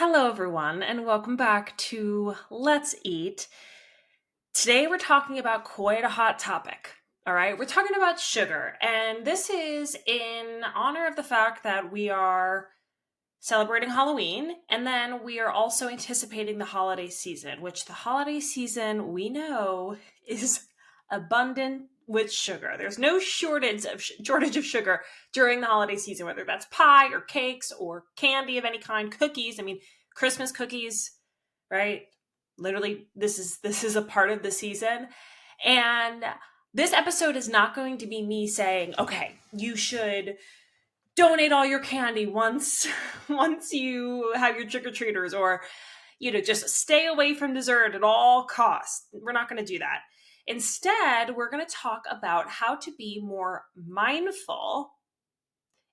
Hello, everyone, and welcome back to Let's Eat. Today, we're talking about quite a hot topic. All right, we're talking about sugar, and this is in honor of the fact that we are celebrating Halloween, and then we are also anticipating the holiday season, which the holiday season we know is abundant with sugar. There's no shortage of sugar during the holiday season, whether that's pie or cakes or candy of any kind, cookies. I mean, Christmas cookies, right? Literally, this is a part of the season, and this episode is not going to be me saying, "Okay, you should donate all your candy once once you have your trick-or-treaters," or just stay away from dessert at all costs. We're not going to do that. Instead, we're going to talk about how to be more mindful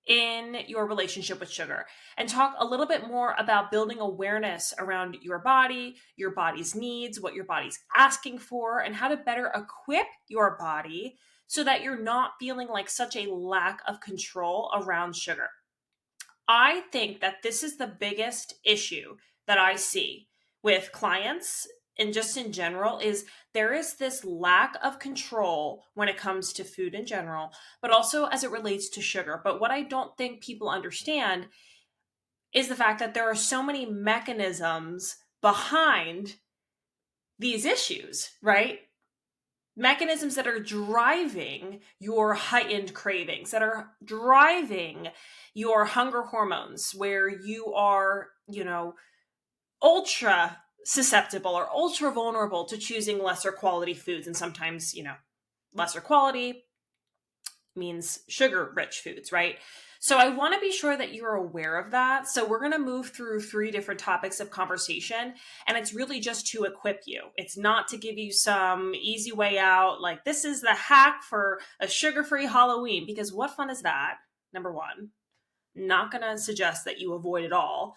in your relationship with sugar and talk a little bit more about building awareness around your body, your body's needs, what your body's asking for, and how to better equip your body so that you're not feeling like such a lack of control around sugar. I think that this is the biggest issue that I see with clients and just in general is there is this lack of control when it comes to food in general, but also as it relates to sugar. But what I don't think people understand is the fact that there are so many mechanisms behind these issues, right? Mechanisms that are driving your heightened cravings, that are driving your hunger hormones, where you are, ultra susceptible or ultra vulnerable to choosing lesser quality foods. And sometimes, lesser quality means sugar rich foods, right? So I want to be sure that you're aware of that. So we're going to move through 3 different topics of conversation, and it's really just to equip you. It's not to give you some easy way out, like this is the hack for a sugar-free Halloween, because what fun is that? Number one, not going to suggest that you avoid it all.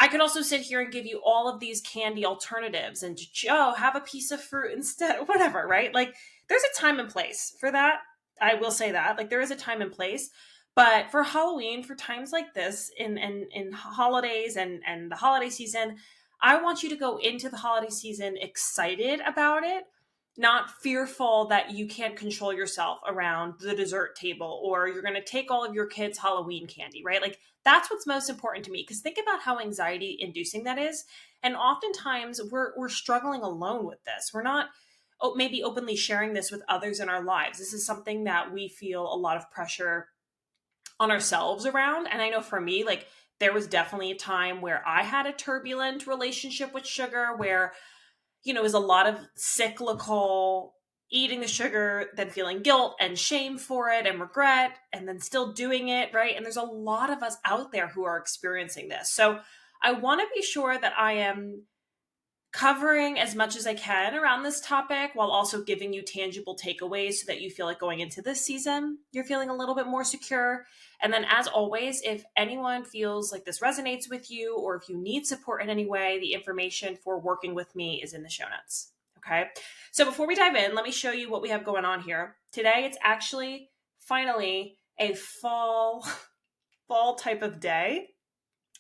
I could also sit here and give you all of these candy alternatives and have a piece of fruit instead, whatever, right? Like there's a time and place for that. I will say that. Like there is a time and place. But for Halloween, for times like this, in holidays and the holiday season, I want you to go into the holiday season excited about it, not fearful that you can't control yourself around the dessert table or you're going to take all of your kids' Halloween candy, right? Like that's what's most important to me, because think about how anxiety inducing that is. And oftentimes we're struggling alone with this. We're not maybe openly sharing this with others in our lives. This is something that we feel a lot of pressure on ourselves around. And I know for me, like there was definitely a time where I had a turbulent relationship with sugar where, it was a lot of cyclical eating the sugar, then feeling guilt and shame for it and regret, and then still doing it, right? And there's a lot of us out there who are experiencing this. So I want to be sure that I am covering as much as I can around this topic while also giving you tangible takeaways so that you feel like going into this season, you're feeling a little bit more secure. And then as always, if anyone feels like this resonates with you or if you need support in any way, the information for working with me is in the show notes. Okay. So before we dive in, let me show you what we have going on here. Today, it's actually finally a fall type of day.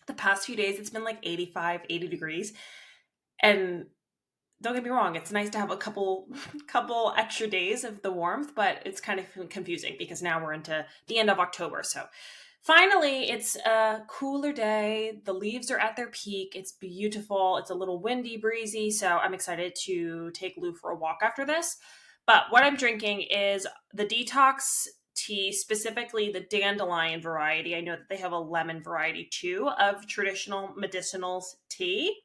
The past few days, it's been like 85, 80 degrees. And don't get me wrong, it's nice to have a couple extra days of the warmth, but it's kind of confusing because now we're into the end of October. So finally, it's a cooler day. The leaves are at their peak. It's beautiful. It's a little windy, breezy. So I'm excited to take Lou for a walk after this. But what I'm drinking is the detox tea, specifically the dandelion variety. I know that they have a lemon variety too of traditional medicinal tea.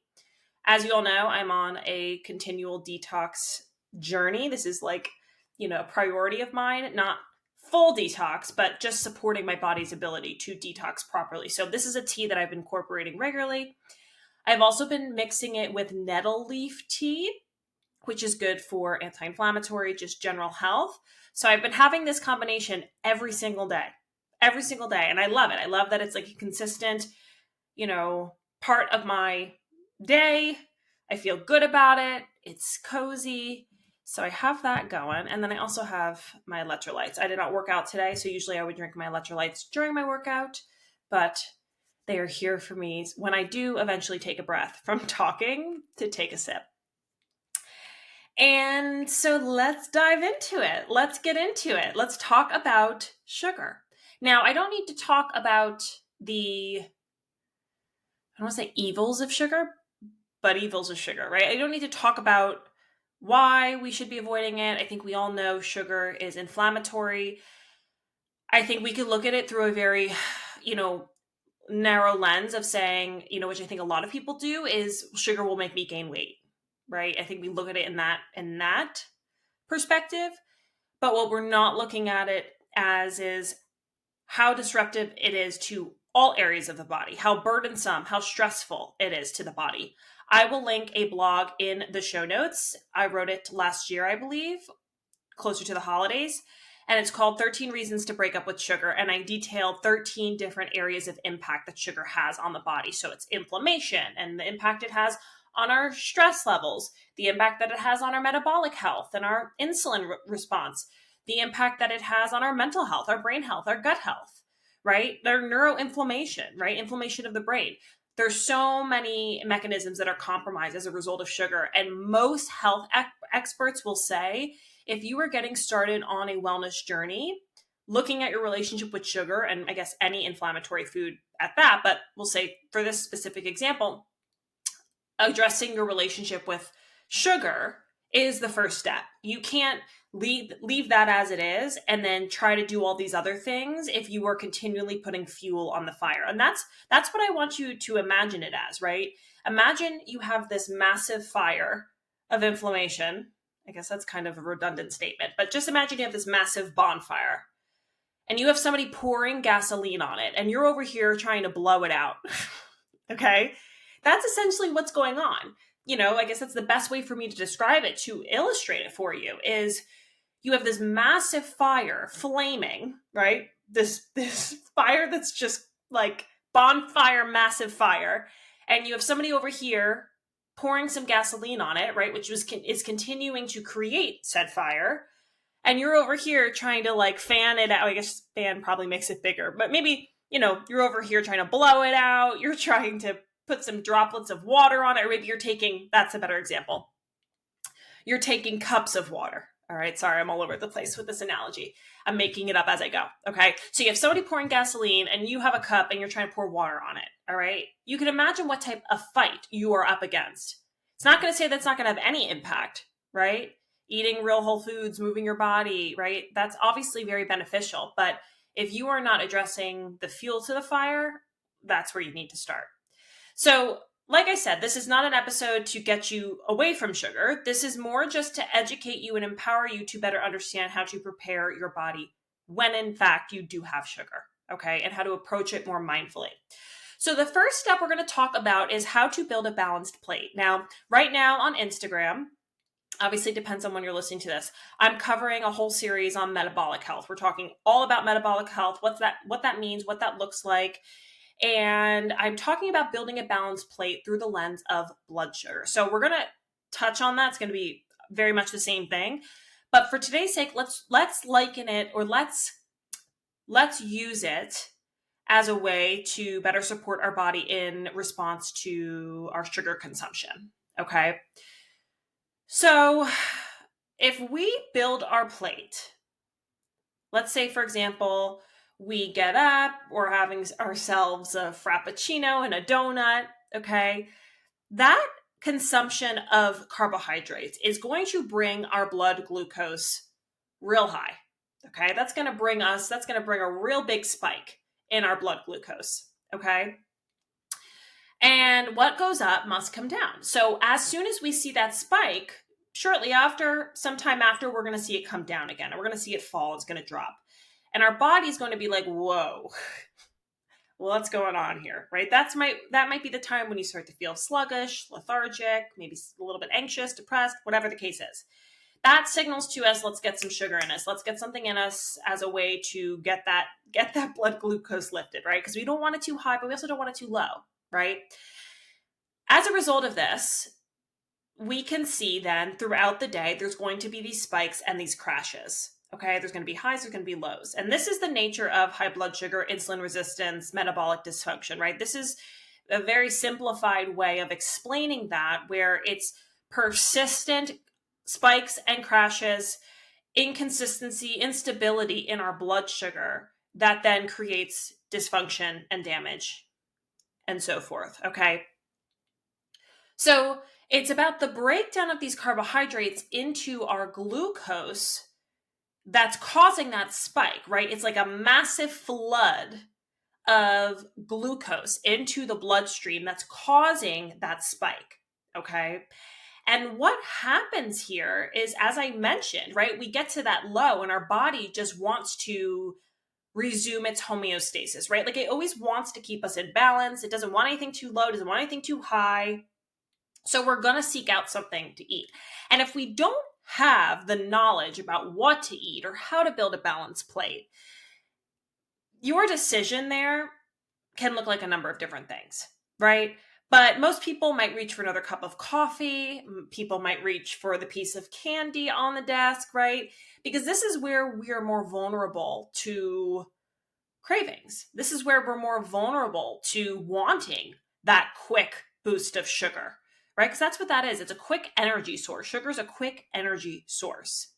As you all know, I'm on a continual detox journey. This is like, a priority of mine, not full detox, but just supporting my body's ability to detox properly. So this is a tea that I've been incorporating regularly. I've also been mixing it with nettle leaf tea, which is good for anti-inflammatory, just general health. So I've been having this combination every single day. And I love it. I love that it's like a consistent, part of my day. I feel good about it. It's cozy. So I have that going. And then I also have my electrolytes. I did not work out today, so usually I would drink my electrolytes during my workout, but They are here for me when I do eventually take a breath from talking to take a sip. And so let's dive into it. Let's get into it. Let's talk about sugar. Now, I don't need to talk about I don't want to say evils of sugar, but evils of sugar, right? I don't need to talk about why we should be avoiding it. I think we all know sugar is inflammatory. I think we could look at it through a very, narrow lens of saying, which I think a lot of people do, is sugar will make me gain weight, right? I think we look at it in that perspective. But what we're not looking at it as is how disruptive it is to all areas of the body, how burdensome, how stressful it is to the body. I will link a blog in the show notes. I wrote it last year, I believe, closer to the holidays. And it's called 13 Reasons to Break Up with Sugar. And I detailed 13 different areas of impact that sugar has on the body. So it's inflammation and the impact it has on our stress levels, the impact that it has on our metabolic health and our insulin response, the impact that it has on our mental health, our brain health, our gut health, right? Their neuroinflammation, right? Inflammation of the brain. There's so many mechanisms that are compromised as a result of sugar. And most health experts will say, if you are getting started on a wellness journey, looking at your relationship with sugar, and I guess any inflammatory food at that, but we'll say for this specific example, addressing your relationship with sugar is the first step. You can't leave that as it is and then try to do all these other things if you are continually putting fuel on the fire. And that's what I want you to imagine it as, right? Imagine you have this massive fire of inflammation. I guess that's kind of a redundant statement, but just imagine you have this massive bonfire and you have somebody pouring gasoline on it and you're over here trying to blow it out. Okay? That's essentially what's going on. I guess that's the best way for me to describe it, to illustrate it for you, is you have this massive fire flaming, right? This fire that's just like bonfire, massive fire. And you have somebody over here pouring some gasoline on it, right? Which is continuing to create said fire. And you're over here trying to like fan it out. I guess fan probably makes it bigger, but maybe, you're over here trying to blow it out. You're trying to put some droplets of water on it. Or maybe that's a better example. You're taking cups of water. All right. Sorry, I'm all over the place with this analogy. I'm making it up as I go. Okay. So you have somebody pouring gasoline and you have a cup and you're trying to pour water on it. All right. You can imagine what type of fight you are up against. It's not going to say that's not going to have any impact, right? Eating real whole foods, moving your body, right? That's obviously very beneficial. But if you are not addressing the fuel to the fire, that's where you need to start. So, like I said, this is not an episode to get you away from sugar. This is more just to educate you and empower you to better understand how to prepare your body when, in fact, you do have sugar, okay? And how to approach it more mindfully. So the first step we're going to talk about is how to build a balanced plate. Now, right now on Instagram, obviously it depends on when you're listening to this, I'm covering a whole series on metabolic health. We're talking all about metabolic health, what that means, what that looks like. And I'm talking about building a balanced plate through the lens of blood sugar. So we're going to touch on that. It's going to be very much the same thing. But for today's sake, let's liken it, or let's use it as a way to better support our body in response to our sugar consumption. Okay. So if we build our plate, let's say, for example, we get up, we're having ourselves a frappuccino and a donut, okay? That consumption of carbohydrates is going to bring our blood glucose real high, okay? That's going to bring a real big spike in our blood glucose, okay? And what goes up must come down. So as soon as we see that spike, shortly after, sometime after, we're going to see it come down again. And we're going to see it fall. It's going to drop. And our body's going to be like, whoa, what's going on here, right? That might be the time when you start to feel sluggish, lethargic, maybe a little bit anxious, depressed, whatever the case is. That signals to us, let's get some sugar in us. Let's get something in us as a way to get that blood glucose lifted, right? Because we don't want it too high, but we also don't want it too low, right? As a result of this, we can see then throughout the day, there's going to be these spikes and these crashes. Okay, there's going to be highs, there's going to be lows. And this is the nature of high blood sugar, insulin resistance, metabolic dysfunction, right? This is a very simplified way of explaining that, where it's persistent spikes and crashes, inconsistency, instability in our blood sugar that then creates dysfunction and damage and so forth. Okay. So it's about the breakdown of these carbohydrates into our glucose that's causing that spike, right? It's like a massive flood of glucose into the bloodstream that's causing that spike. Okay. And what happens here is, as I mentioned, right, we get to that low and our body just wants to resume its homeostasis, right? Like it always wants to keep us in balance. It doesn't want anything too low, doesn't want anything too high. So we're going to seek out something to eat. And if we don't have the knowledge about what to eat or how to build a balanced plate, your decision there can look like a number of different things, right? But most people might reach for another cup of coffee. People might reach for the piece of candy on the desk, right? Because this is where we are more vulnerable to cravings. This is where we're more vulnerable to wanting that quick boost of sugar, right? Because that's what that is. It's a quick energy source. Sugar is a quick energy source.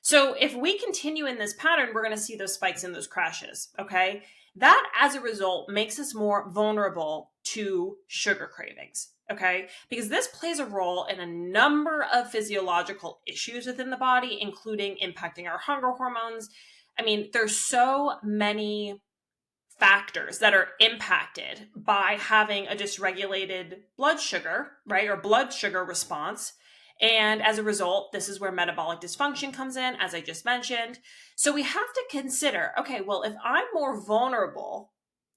So if we continue in this pattern, we're going to see those spikes and those crashes, okay? That, as a result, makes us more vulnerable to sugar cravings, okay? Because this plays a role in a number of physiological issues within the body, including impacting our hunger hormones. I mean, there's so many factors that are impacted by having a dysregulated blood sugar, right? Or blood sugar response. And as a result, this is where metabolic dysfunction comes in, as I just mentioned. So we have to consider, okay, well, if I'm more vulnerable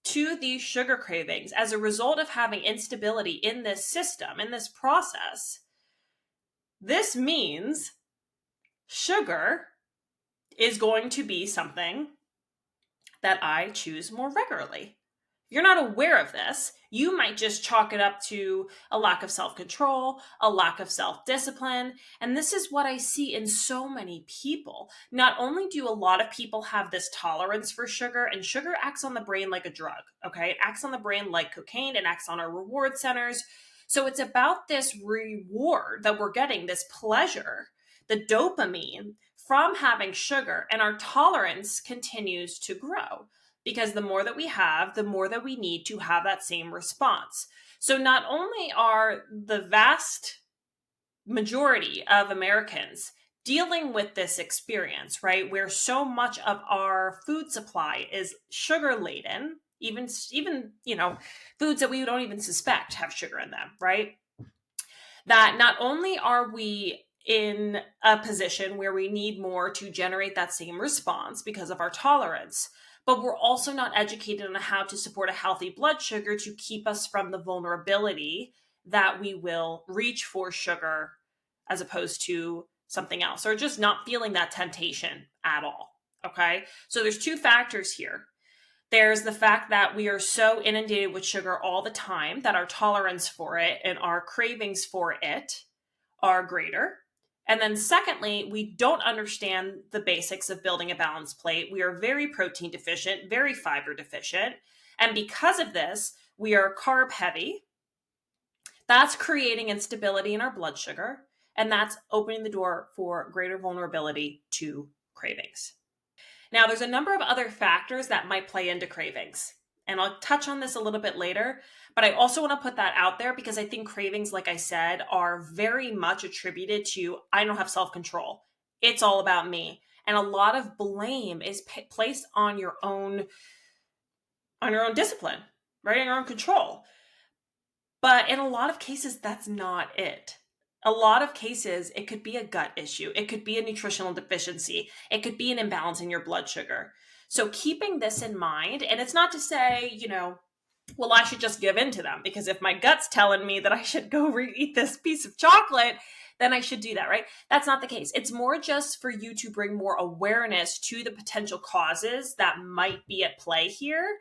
to these sugar cravings as a result of having instability in this system, in this process, this means sugar is going to be something that I choose more regularly. You're not aware of this. You might just chalk it up to a lack of self-control, a lack of self-discipline. And this is what I see in so many people. Not only do a lot of people have this tolerance for sugar, and sugar acts on the brain like a drug, okay? It acts on the brain like cocaine. It acts on our reward centers. So it's about this reward that we're getting, this pleasure, the dopamine from having sugar, and our tolerance continues to grow. Because the more that we have, the more that we need to have that same response. So not only are the vast majority of Americans dealing with this experience, right, where so much of our food supply is sugar laden, even foods that we don't even suspect have sugar in them, right? That not only are we in a position where we need more to generate that same response because of our tolerance, but we're also not educated on how to support a healthy blood sugar to keep us from the vulnerability that we will reach for sugar as opposed to something else, or just not feeling that temptation at all. Okay. So there's two factors here. There's the fact that we are so inundated with sugar all the time that our tolerance for it and our cravings for it are greater. And then secondly, we don't understand the basics of building a balanced plate. We are very protein deficient, very fiber deficient. And because of this, we are carb heavy. That's creating instability in our blood sugar. And that's opening the door for greater vulnerability to cravings. Now, there's a number of other factors that might play into cravings. And I'll touch on this a little bit later, but I also want to put that out there because I think cravings, like I said, are very much attributed to, I don't have self-control. It's all about me. And a lot of blame is placed on your own discipline, right? On your own control. But in a lot of cases, that's not it. A lot of cases, it could be a gut issue. It could be a nutritional deficiency. It could be an imbalance in your blood sugar. So keeping this in mind, and it's not to say, well, I should just give in to them because if my gut's telling me that I should go eat this piece of chocolate, then I should do that, right? That's not the case. It's more just for you to bring more awareness to the potential causes that might be at play here,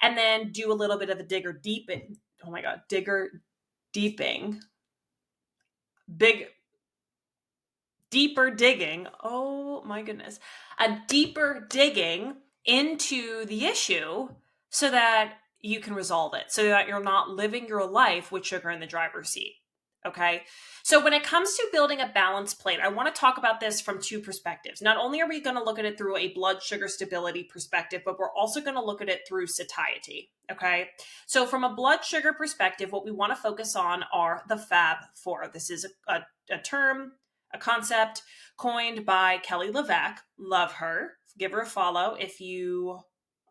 and then do a little bit of a digger deeping. Oh my God, digger deeping. deeper digging. Oh my goodness. A deeper digging into the issue so that you can resolve it, so that you're not living your life with sugar in the driver's seat. Okay. So when it comes to building a balanced plate, I want to talk about this from two perspectives. Not only are we going to look at it through a blood sugar stability perspective, but we're also going to look at it through satiety. Okay. So from a blood sugar perspective, what we want to focus on are the Fab4. This is a term, a concept coined by Kelly LeVeque. Love her. Give her a follow if you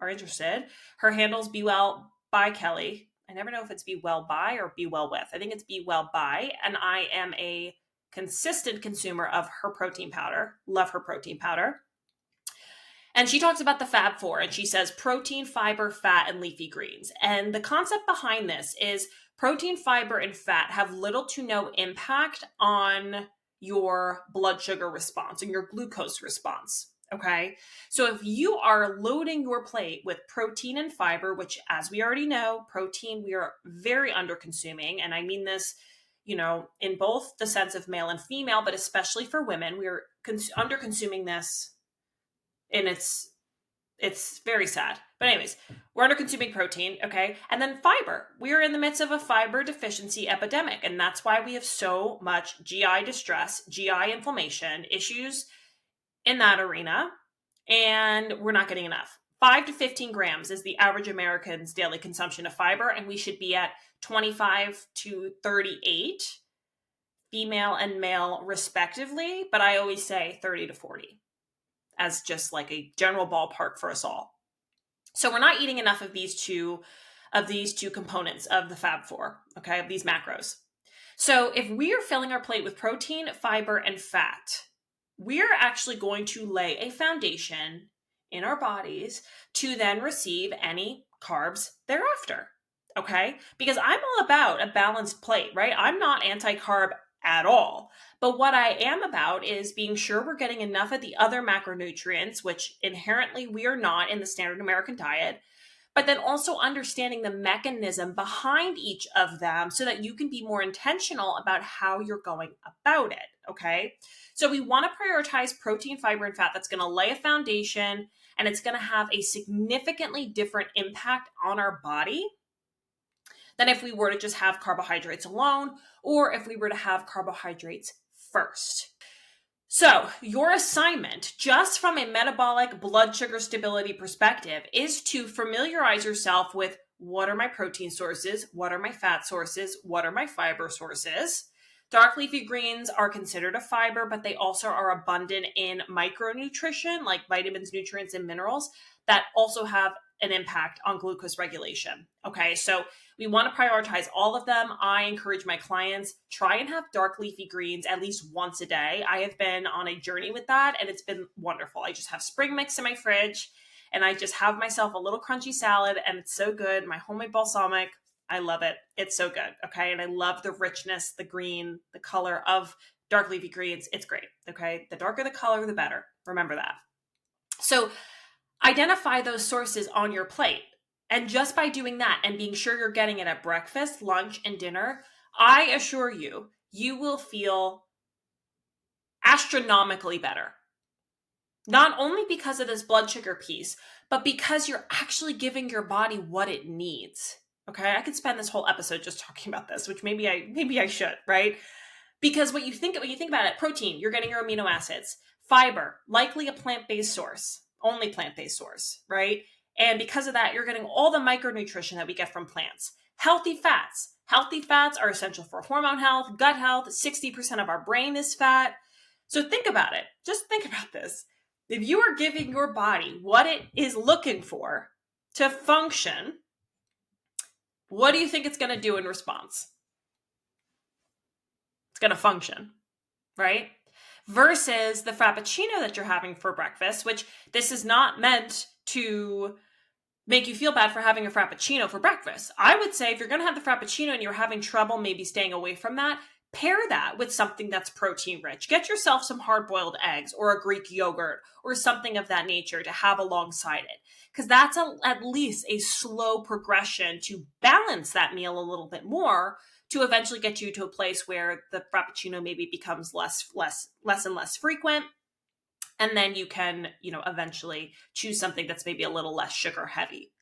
are interested. Her handle's Be Well by Kelly. I never know if it's Be Well By or Be Well With. I think it's Be Well By. And I am a consistent consumer of her protein powder. Love her protein powder. And she talks about the Fab4, and she says protein, fiber, fat, and leafy greens. And the concept behind this is protein, fiber, and fat have little to no impact on your blood sugar response and your glucose response. Okay. So if you are loading your plate with protein and fiber, which, as we already know, protein, we are very under consuming. And I mean this, in both the sense of male and female, but especially for women, we are under consuming this. And it's very sad. But anyways, we're under consuming protein. Okay. And then fiber. We are in the midst of a fiber deficiency epidemic. And that's why we have so much GI distress, GI inflammation, issues in that arena, and we're not getting enough. 5 to 15 grams is the average American's daily consumption of fiber, and we should be at 25 to 38, female and male respectively, but I always say 30 to 40 as just like a general ballpark for us all. So we're not eating enough of these two components of the Fab4, okay, of these macros. So if we are filling our plate with protein, fiber, and fat, we're actually going to lay a foundation in our bodies to then receive any carbs thereafter. Okay. Because I'm all about a balanced plate, right? I'm not anti-carb at all. But what I am about is being sure we're getting enough of the other macronutrients, which inherently we are not in the standard American diet, but then also understanding the mechanism behind each of them so that you can be more intentional about how you're going about it. Okay. So we want to prioritize protein, fiber, and fat. That's going to lay a foundation, and it's going to have a significantly different impact on our body than if we were to just have carbohydrates alone, or if we were to have carbohydrates first. So your assignment, just from a metabolic blood sugar stability perspective, is to familiarize yourself with what are my protein sources, what are my fat sources, what are my fiber sources. Dark leafy greens are considered a fiber, but they also are abundant in micronutrition, like vitamins, nutrients, and minerals that also have an impact on glucose regulation. Okay, so we want to prioritize all of them. I encourage my clients, try and have dark leafy greens at least once a day. I have been on a journey with that, and it's been wonderful. I just have spring mix in my fridge, and I just have myself a little crunchy salad, and it's so good. My homemade balsamic, I love it. It's so good. Okay. And I love the richness, the green, the color of dark leafy greens. It's great. Okay. The darker the color, the better. Remember that. So identify those sources on your plate. And just by doing that and being sure you're getting it at breakfast, lunch, and dinner, I assure you, you will feel astronomically better. Not only because of this blood sugar piece, but because you're actually giving your body what it needs. Okay, I could spend this whole episode just talking about this, which maybe I should, right? Because when you think about it, protein, you're getting your amino acids. Fiber, likely a plant-based source, only plant-based source, right? And because of that, you're getting all the micronutrition that we get from plants. Healthy fats. Healthy fats are essential for hormone health, gut health. 60% of our brain is fat. So think about it. Just think about this. If you are giving your body what it is looking for to function, what do you think it's going to do in response? It's going to function, right? Versus the Frappuccino that you're having for breakfast, which this is not meant to make you feel bad for having a Frappuccino for breakfast. I would say if you're going to have the Frappuccino and you're having trouble maybe staying away from that, pair that with something that's protein rich. Get yourself some hard-boiled eggs or a Greek yogurt or something of that nature to have alongside it. Because that's at least a slow progression to balance that meal a little bit more to eventually get you to a place where the Frappuccino maybe becomes less and less frequent. And then you can, eventually choose something that's maybe a little less sugar heavy.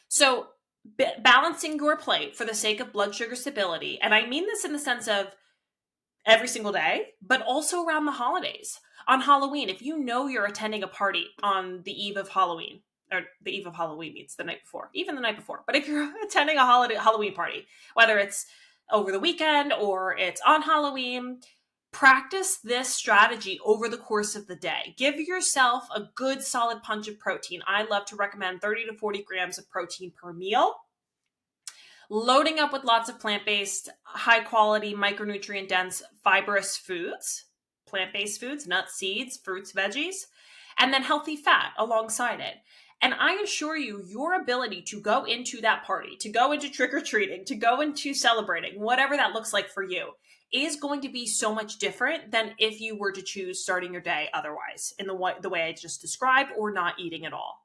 So balancing your plate for the sake of blood sugar stability, and I mean this in the sense of every single day, but also around the holidays. On Halloween, if you know you're attending a party on the eve of Halloween, or the eve of Halloween means the night before, even the night before. But if you're attending a Halloween party, whether it's over the weekend or it's on Halloween, practice this strategy over the course of the day. Give yourself a good solid punch of protein. I love to recommend 30 to 40 grams of protein per meal. Loading up with lots of plant-based, high-quality, micronutrient-dense, fibrous foods, plant-based foods, nuts, seeds, fruits, veggies, and then healthy fat alongside it. And I assure you, your ability to go into that party, to go into trick-or-treating, to go into celebrating, whatever that looks like for you, is going to be so much different than if you were to choose starting your day otherwise, in the way I just described, or not eating at all.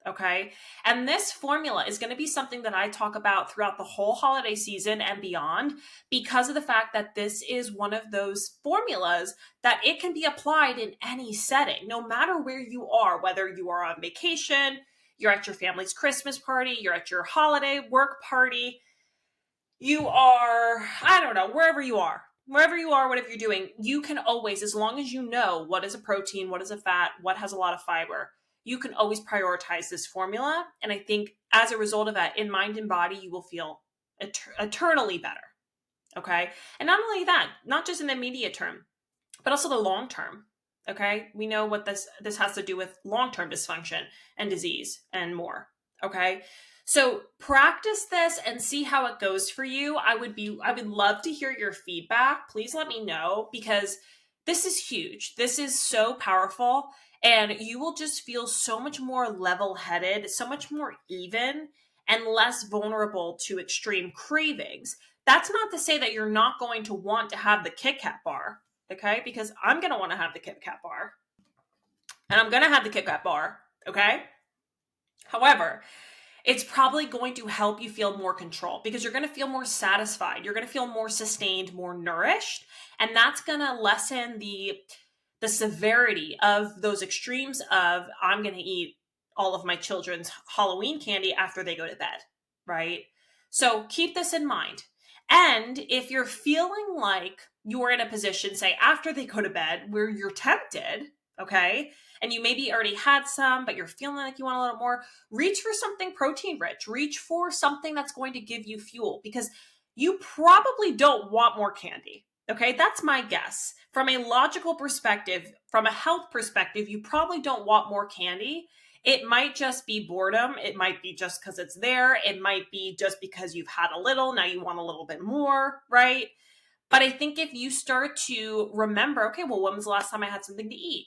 Okay. And this formula is going to be something that I talk about throughout the whole holiday season and beyond, because of the fact that this is one of those formulas that it can be applied in any setting, no matter where you are, whether you are on vacation, you're at your family's Christmas party, you're at your holiday work party, you are, I don't know, wherever you are, whatever you're doing, you can always, as long as you know what is a protein, what is a fat, what has a lot of fiber, you can always prioritize this formula. And I think as a result of that, in mind and body, you will feel eternally better. Okay. And not only that, not just in the immediate term, but also the long term. Okay. We know what this has to do with long-term dysfunction and disease and more. Okay. So practice this and see how it goes for you. I would love to hear your feedback. Please let me know, because this is huge. This is so powerful. And you will just feel so much more level-headed, so much more even, and less vulnerable to extreme cravings. That's not to say that you're not going to want to have the Kit Kat bar, okay? Because I'm going to want to have the Kit Kat bar. And I'm going to have the Kit Kat bar, okay? However, it's probably going to help you feel more control, because you're going to feel more satisfied. You're going to feel more sustained, more nourished. And that's going to lessen the severity of those extremes of, I'm going to eat all of my children's Halloween candy after they go to bed, right? So keep this in mind. And if you're feeling like you're in a position, say after they go to bed, where you're tempted, okay, and you maybe already had some, but you're feeling like you want a little more, reach for something protein rich. Reach for something that's going to give you fuel, because you probably don't want more candy. Okay, that's my guess. From a logical perspective, from a health perspective, you probably don't want more candy. It might just be boredom. It might be just because it's there. It might be just because you've had a little, now you want a little bit more, right? But I think if you start to remember, okay, well, when was the last time I had something to eat?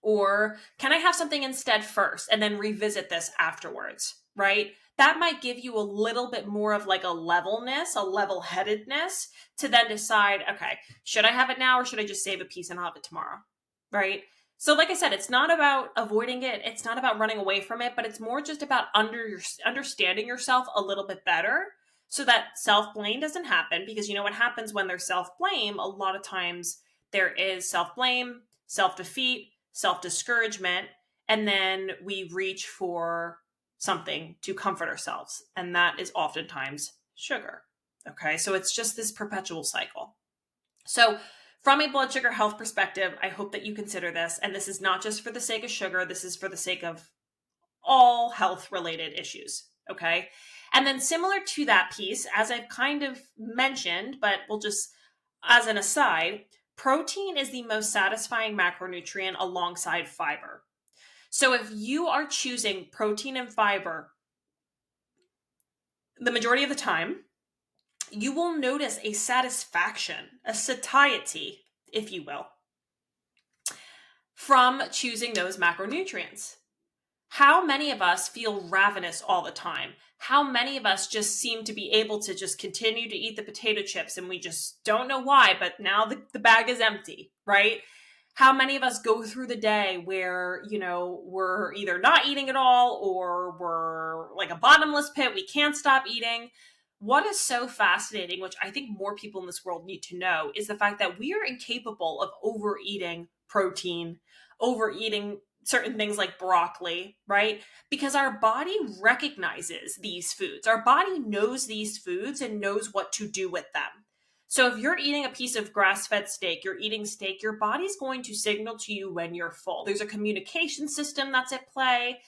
Or can I have something instead first and then revisit this afterwards, right? That might give you a little bit more of like a levelness, a level-headedness to then decide, okay, should I have it now or should I just save a piece and have it tomorrow, right? So like I said, it's not about avoiding it. It's not about running away from it, but it's more just about understanding yourself a little bit better so that self-blame doesn't happen. Because you know what happens when there's self-blame? A lot of times there is self-blame, self-defeat, self-discouragement, and then we reach for something to comfort ourselves. And that is oftentimes sugar. Okay, so it's just this perpetual cycle. So from a blood sugar health perspective, I hope that you consider this. And this is not just for the sake of sugar. This is for the sake of all health-related issues. Okay, and then similar to that piece, as I've kind of mentioned, but we'll just, as an aside, protein is the most satisfying macronutrient alongside fiber. So if you are choosing protein and fiber the majority of the time, you will notice a satisfaction, a satiety, if you will, from choosing those macronutrients. How many of us feel ravenous all the time? How many of us just seem to be able to just continue to eat the potato chips and we just don't know why, but now the bag is empty, right? How many of us go through the day where, we're either not eating at all or we're like a bottomless pit, we can't stop eating? what is so fascinating, which I think more people in this world need to know, is the fact that we are incapable of overeating protein, overeating certain things like broccoli, right? Because our body recognizes these foods. Our body knows these foods and knows what to do with them. So if you're eating a piece of grass-fed steak, you're eating steak, your body's going to signal to you when you're full. There's a communication system that's at play.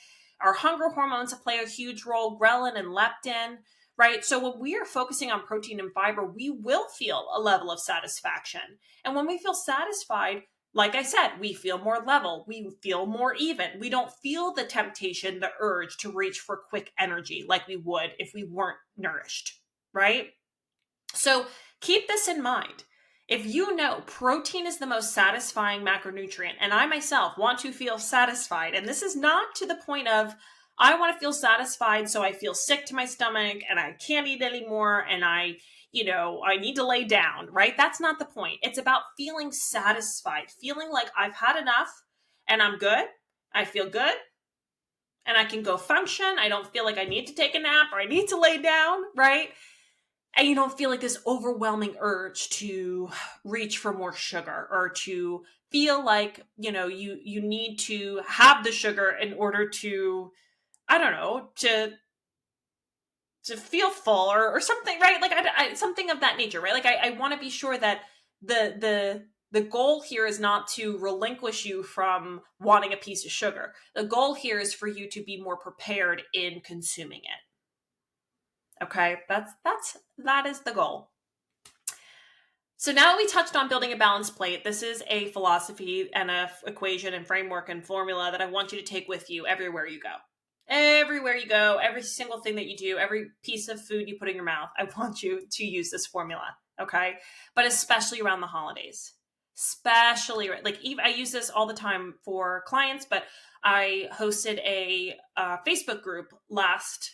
Our hunger hormones play a huge role, ghrelin and leptin, right? So when we are focusing on protein and fiber, we will feel a level of satisfaction. And when we feel satisfied, like I said, we feel more level, we feel more even. We don't feel the temptation, the urge to reach for quick energy like we would if we weren't nourished, right? So keep this in mind. If you know protein is the most satisfying macronutrient, and I myself want to feel satisfied, and this is not to the point of, I want to feel satisfied so I feel sick to my stomach and I can't eat anymore and I need to lay down, right? That's not the point. It's about feeling satisfied, feeling like I've had enough and I'm good. I feel good and I can go function. I don't feel like I need to take a nap or I need to lay down, right? And you don't feel like this overwhelming urge to reach for more sugar or to feel like, you need to have the sugar in order to, I don't know, to feel full or something, right? Like something of that nature, right? Like I want to be sure that the goal here is not to relinquish you from wanting a piece of sugar. The goal here is for you to be more prepared in consuming it. Okay, that is the goal. So now that we touched on building a balanced plate, this is a philosophy and a equation and framework and formula that I want you to take with you everywhere you go. Everywhere you go, every single thing that you do, every piece of food you put in your mouth, I want you to use this formula, okay? But especially around the holidays. Especially, like, I use this all the time for clients, but I hosted a Facebook group last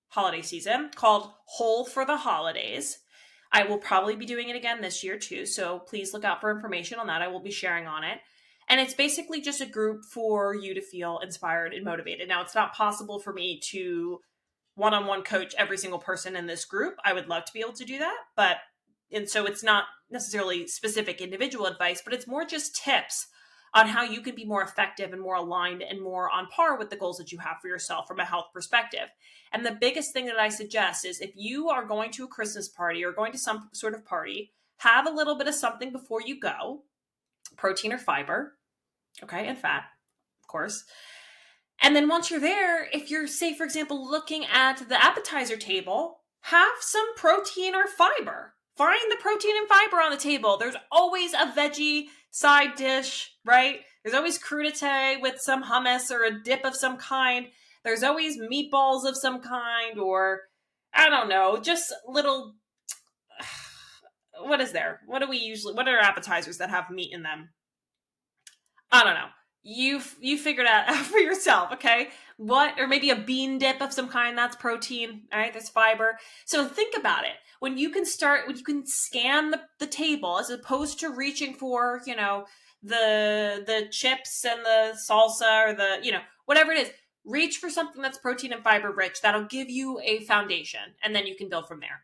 holiday season called Whole for the Holidays. I will probably be doing it again this year too, so please look out for information on that. I will be sharing on it. And it's basically just a group for you to feel inspired and motivated. Now, it's not possible for me to one-on-one coach every single person in this group. I would love to be able to do that, and so it's not necessarily specific individual advice, but it's more just tips on how you can be more effective and more aligned and more on par with the goals that you have for yourself from a health perspective. And the biggest thing that I suggest is if you are going to a Christmas party or going to some sort of party, have a little bit of something before you go, protein or fiber, okay, and fat, of course. And then once you're there, if you're, say, for example, looking at the appetizer table, have some protein or fiber. Find the protein and fiber on the table. There's always a veggie side dish, right? There's always crudité with some hummus or a dip of some kind. There's always meatballs of some kind, or I don't know, just little, what is there? What are appetizers that have meat in them? I don't know. You figured out for yourself, okay? Or maybe a bean dip of some kind, that's protein, all right? There's fiber. So think about it. When you can scan the table as opposed to reaching for, the chips and the salsa or the, whatever it is, reach for something that's protein and fiber rich. That'll give you a foundation and then you can build from there.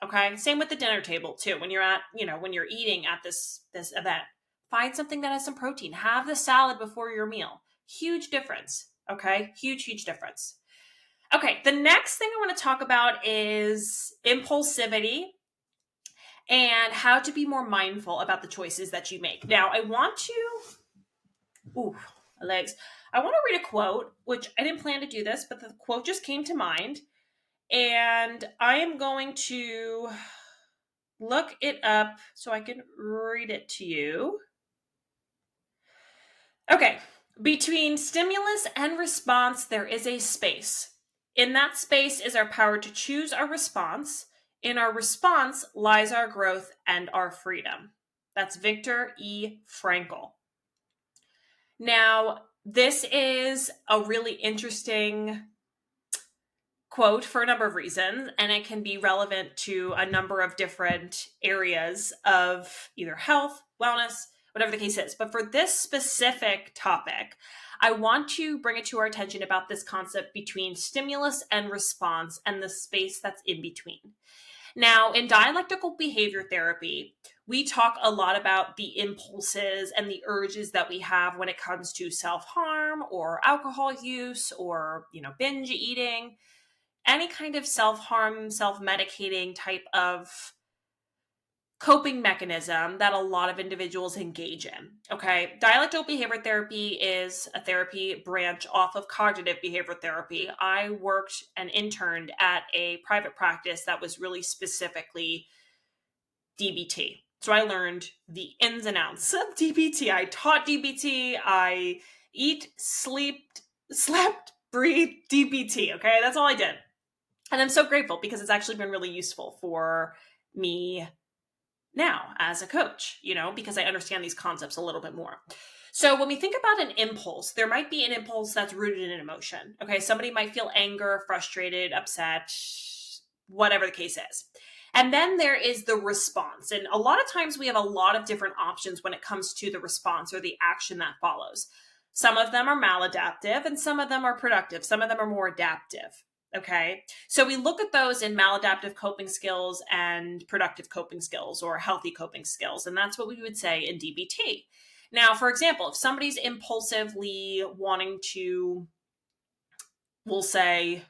Okay? Same with the dinner table too. When you're eating at this event, find something that has some protein. Have the salad before your meal. Huge difference. Okay? Huge difference. Okay, the next thing I want to talk about is impulsivity and how to be more mindful about the choices that you make. Now, I want to read a quote, which I didn't plan to do this, but the quote just came to mind. And I am going to look it up so I can read it to you. Okay, between stimulus and response, there is a space. In that space is our power to choose our response. In our response lies our growth and our freedom. That's Viktor E. Frankl. Now, this is a really interesting quote for a number of reasons, and it can be relevant to a number of different areas of either health, wellness, whatever the case is. But for this specific topic, I want to bring it to our attention about this concept between stimulus and response and the space that's in between. Now, in dialectical behavior therapy, we talk a lot about the impulses and the urges that we have when it comes to self-harm or alcohol use or, binge eating, any kind of self-harm, self-medicating type of coping mechanism that a lot of individuals engage in. Okay. Dialectical behavior therapy is a therapy branch off of cognitive behavior therapy. I worked and interned at a private practice that was really specifically DBT. So I learned the ins and outs of DBT. I taught DBT. I slept, breathe DBT. Okay. That's all I did. And I'm so grateful because it's actually been really useful for me now as a coach, because I understand these concepts a little bit more. So when we think about an impulse, there might be an impulse that's rooted in an emotion. Okay. Somebody might feel anger, frustrated, upset, whatever the case is. And then there is the response. And a lot of times we have a lot of different options when it comes to the response or the action that follows. Some of them are maladaptive and some of them are productive. Some of them are more adaptive. Okay. So we look at those in maladaptive coping skills and productive coping skills or healthy coping skills. And that's what we would say in DBT. Now, for example, if somebody's impulsively wanting to, we'll say,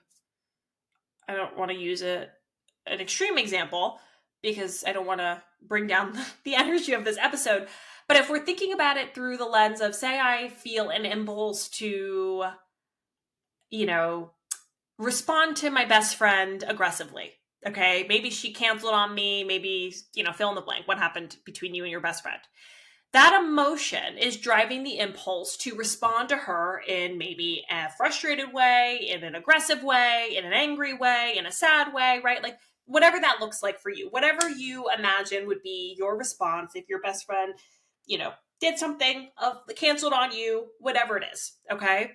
I don't want to use an extreme example because I don't want to bring down the energy of this episode. But if we're thinking about it through the lens of, say, I feel an impulse to, respond to my best friend aggressively. Okay. Maybe she canceled on me. Maybe, fill in the blank. What happened between you and your best friend? That emotion is driving the impulse to respond to her in maybe a frustrated way, in an aggressive way, in an angry way, in a sad way, right? Like whatever that looks like for you, whatever you imagine would be your response if your best friend, did something, canceled on you, whatever it is. Okay.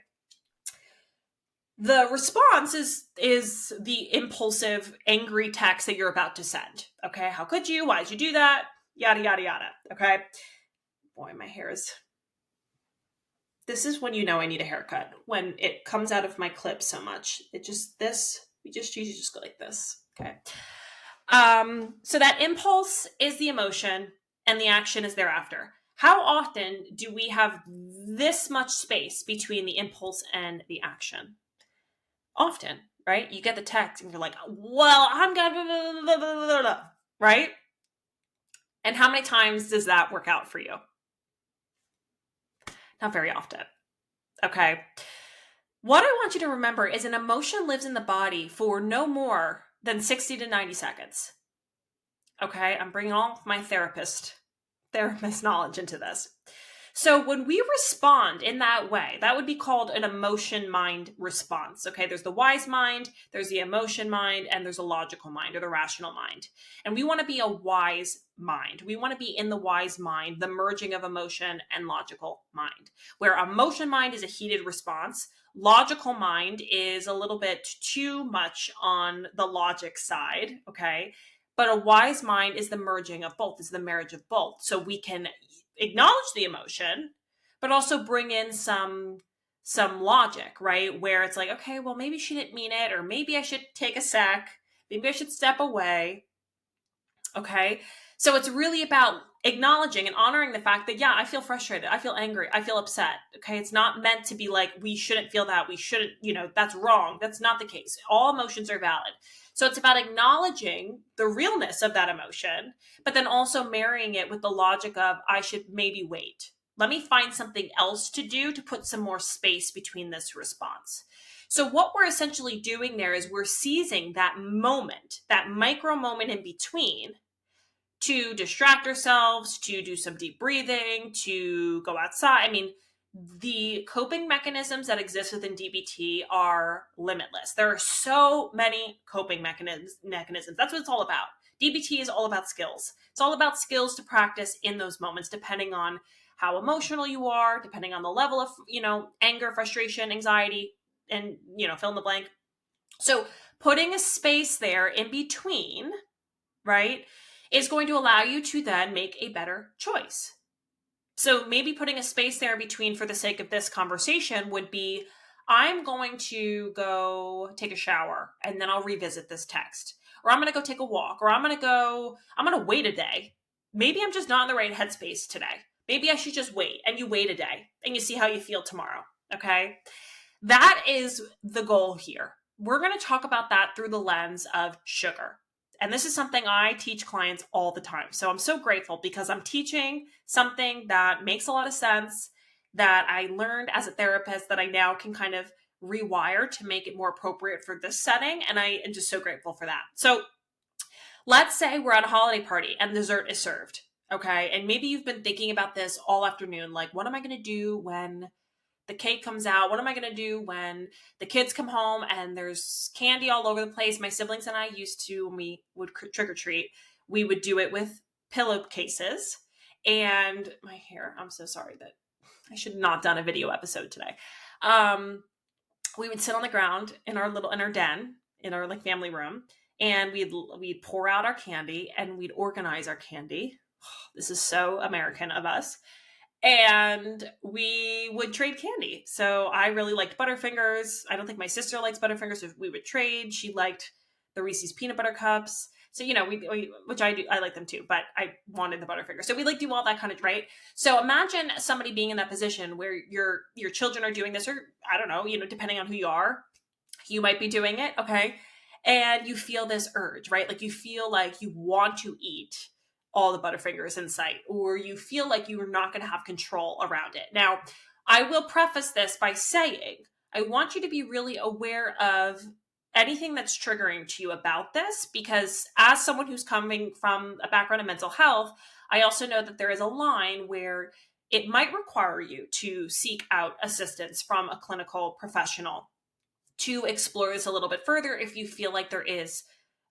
The response is the impulsive, angry text that you're about to send. Okay. How could you? Why did you do that? Yada, yada, yada. Okay. Boy, my hair is... This is when I need a haircut. When it comes out of my clip so much. You just go like this. Okay. So that impulse is the emotion and the action is thereafter. How often do we have this much space between the impulse and the action? Often, right? You get the text and you're like, well, I'm gonna, right? And how many times does that work out for you? Not very often. Okay. What I want you to remember is an emotion lives in the body for no more than 60 to 90 seconds. Okay. I'm bringing all my therapist knowledge into this. So when we respond in that way, that would be called an emotion-mind response. Okay, there's the wise mind, there's the emotion mind, and there's a logical mind or the rational mind. And we want to be a wise mind. We want to be in the wise mind, the merging of emotion and logical mind, where emotion mind is a heated response. Logical mind is a little bit too much on the logic side, okay? But a wise mind is the merging of both, is the marriage of both. So we can acknowledge the emotion, but also bring in some logic, right? Where it's like, okay, well, maybe she didn't mean it, or maybe I should take a sec. Maybe I should step away. Okay. So it's really about acknowledging and honoring the fact that, yeah, I feel frustrated. I feel angry. I feel upset. Okay. It's not meant to be like, we shouldn't feel that. We shouldn't, that's wrong. That's not the case. All emotions are valid. So it's about acknowledging the realness of that emotion, but then also marrying it with the logic of, I should maybe wait. Let me find something else to do to put some more space between this response. So what we're essentially doing there is we're seizing that moment, that micro moment in between, to distract ourselves, to do some deep breathing, to go outside. I mean, the coping mechanisms that exist within DBT are limitless. There are so many coping mechanisms. That's what it's all about. DBT is all about skills. It's all about skills to practice in those moments, depending on how emotional you are, depending on the level of, anger, frustration, anxiety, and, fill in the blank. So putting a space there in between, right, is going to allow you to then make a better choice. So maybe putting a space there in between for the sake of this conversation would be, I'm going to go take a shower and then I'll revisit this text. Or I'm going to go take a walk, or I'm going to wait a day. Maybe I'm just not in the right headspace today. Maybe I should just wait, and you wait a day and you see how you feel tomorrow. Okay. That is the goal here. We're going to talk about that through the lens of sugar. And this is something I teach clients all the time. So I'm so grateful because I'm teaching something that makes a lot of sense, that I learned as a therapist, that I now can kind of rewire to make it more appropriate for this setting. And I am just so grateful for that. So let's say we're at a holiday party and dessert is served. Okay. And maybe you've been thinking about this all afternoon. Like, what am I going to do when the cake comes out? What am I going to do when the kids come home and there's candy all over the place? My siblings and I used to, when we would trick or treat, we would do it with pillowcases. And my hair, I'm so sorry that I should not done a video episode today. We would sit on the ground in our den, in our like family room, and we'd pour out our candy and we'd organize our candy. This is so American of us. And we would trade candy. So I really liked Butterfingers. I don't think my sister likes Butterfingers, so we would trade. She liked the Reese's peanut butter cups. So, which I do, I like them too, but I wanted the Butterfinger. So we like do all that kind of, right? So imagine somebody being in that position where your children are doing this, or I don't know, depending on who you are, you might be doing it. Okay. And you feel this urge, right? Like you feel like you want to eat all the Butterfingers in sight, or you feel like you are not going to have control around it. Now, I will preface this by saying, I want you to be really aware of anything that's triggering to you about this, because as someone who's coming from a background in mental health, I also know that there is a line where it might require you to seek out assistance from a clinical professional to explore this a little bit further if you feel like there is